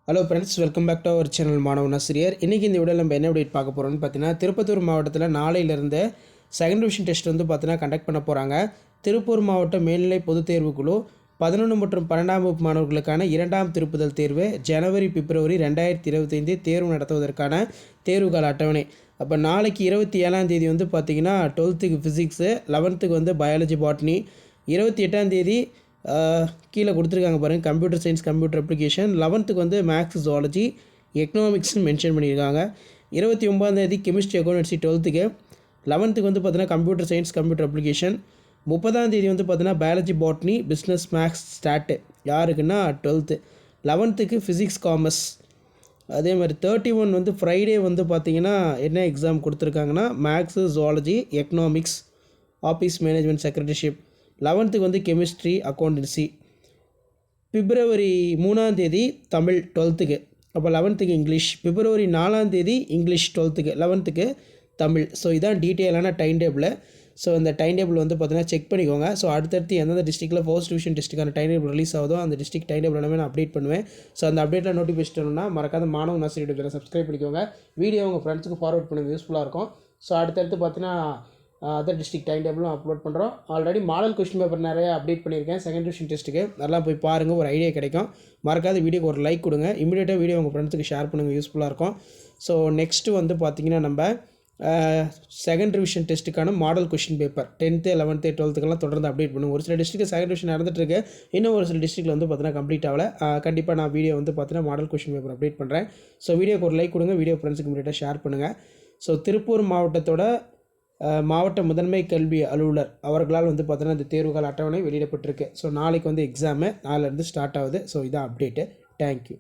Hello friends, welcome back to our channel Maanavan Aasiriyar. இன்றைக்கி இந்த வீடியோவில் நம்ம என்ன அப்டேட் பார்க்க போகிறோம்னு பார்த்தீங்கன்னா, திருப்பத்தூர் மாவட்டத்தில் நாளையிலிருந்து செகண்ட் டிவிஷன் டெஸ்ட் வந்து பார்த்தீங்கன்னா கண்டக்ட் பண்ண போகிறாங்க. திருப்பூர் மாவட்ட மேல்நிலை பொதுத் தேர்வுக்குழு 11 மற்றும் 12ஆம் வகுப்பு மாணவர்களுக்கான 2ஆம் திருப்புதல் தேர்வு ஜனவரி பிப்ரவரி 2025 தேர்வு நடத்துவதற்கான தேர்வுகால அட்டவணை. அப்போ நாளைக்கு 27ஆம் தேதி வந்து பார்த்திங்கன்னா 12க்கு ஃபிசிக்ஸு, 11க்கு வந்து பயாலஜி பாட்னி, 28ஆம் தேதி கீழே கொடுத்துருக்காங்க பாருங்கள் கம்ப்யூட்டர் சயின்ஸ் கம்ப்யூட்டர் அப்ளிகேஷன், 11க்கு வந்து மேக்ஸ் ஜுவாலஜி எக்கனாமிக்ஸ்னு மென்ஷன் பண்ணியிருக்காங்க. 29ஆம் தேதி கெமிஸ்ட்ரி அக்கௌண்டன்சி 12க்கு, 11க்கு வந்து பார்த்தீங்கன்னா கம்ப்யூட்டர் சயின்ஸ் கம்ப்யூட்டர் அப்ளிகேஷன், 30ஆம் தேதி வந்து பார்த்தீங்கன்னா biology botany business maths stat யாருக்குன்னா 12th, 11க்கு ஃபிசிக்ஸ் காமர்ஸ். அதே மாதிரி 31 வந்து ஃப்ரைடே வந்து பார்த்திங்கன்னா என்ன எக்ஸாம் கொடுத்துருக்காங்கன்னா maths zoology economics office management secretaryship, 11க்கு வந்து கெமிஸ்ட்ரி அக்கௌண்டன்சி. பிப்ரவரி 3ஆம் தேதி தமிழ் 12க்கு, அப்போ 11க்கு இங்கிலீஷ். பிப்ரவரி 4ஆம் தேதி இங்கிலீஷ் 12க்கு, 11க்கு தமிழ். ஸோ இதான் டீட்டெயிலான டைம் டேபிள். ஸோ இந்த டைம் டேபிள் வந்து பார்த்தீங்கன்னா செக் பண்ணிக்கோங்க. ஸோ அடுத்தடுத்து எந்தெந்த டிஸ்ட்ரிக்ட்டில் ஃபர்ஸ்ட் டிவிஷன் டெஸ்ட்டுக்கான டைம் டேபிள் ரிலீஸ் ஆகுதோ அந்த டிஸ்ட்ரிக்ட் டைம் டேபிள் எல்லாமே நான் அப்டேட் பண்ணுவேன். ஸோ அந்த அப்டேட்டில் நோட்டிஃபிகேஷன் வேணும்னா மறக்காத மாணவன் ஆசிரியர் யூடியூப் சப்ஸ்கிரைப் பண்ணிக்கோங்க. வீடியோ உங்கள் ஃப்ரெண்ட்ஸுக்கு ஃபார்வர்ட் பண்ணுங்க, யூஸ்ஃபுல்லாக இருக்கும். ஸோ அடுத்தடுத்து பார்த்தீங்கன்னா அதர் டிஸ்ட்ரிக்ட் டைம் டேபிளும் அப்லோட் பண்ணுறோம். ஆல்ரெடி மாடல் கொஸ்டின் பேப்பர் நிறைய அப்டேட் பண்ணியிருக்கேன் செகண்ட் டிவிஷன் டெஸ்ட்டுக்கு. நல்லா போய் பாருங்கள், ஒரு ஐடியா கிடைக்கும். மறக்காத வீடியோக்கு ஒரு லைக் கொடுங்க, இமீடியட்டாக வீடியோ உங்கள் ஃப்ரெண்ட்ஸுக்கு ஷேர் பண்ணுங்கள், யூஸ்ஃபுல்லாக இருக்கும். ஸோ நெக்ஸ்ட்டு வந்து பார்த்திங்கன்னா நம்ம செகண்ட் டிவிஷன் டெஸ்ட்டுக்கான model question paper 10th 11th 12th தொடர்ந்து அப்டேட் பண்ணுவோம். ஒரு சில டிஸ்ட்ரிக்ட் செகண்ட் டிவிஷன் நடந்துட்டுருக்கு, இன்னும் ஒரு சில டிஸ்ட்ரிக்ட்டில் வந்து பார்த்தீங்கன்னா கம்ப்ளீட் ஆகலை. கண்டிப்பாக நான் வீடியோ வந்து பார்த்தீங்கன்னா மாடல் கொஸ்டின் பேப்பர் அப்டேட் பண்ணுறேன். ஸோ வீடியோக்கு ஒரு லைக் கொடுங்க, வீடியோ ஃப்ரெண்ட்ஸுக்கு இமீடியட்டாக ஷேர் பண்ணுங்கள். ஸோ திருப்பூர் மாவட்டத்தோட மாவட்ட முதன்மை கல்வி அலுவலர் அவர்களால் வந்து பார்த்தீங்கன்னா இந்த தேர்வுகால அட்டவணை வெளியிடப்பட்டிருக்கு. ஸோ நாளைக்கு வந்து எக்ஸாமு நாளிலேருந்து ஸ்டார்ட் ஆகுது. ஸோ இதான் அப்டேட்டு. தேங்க்யூ.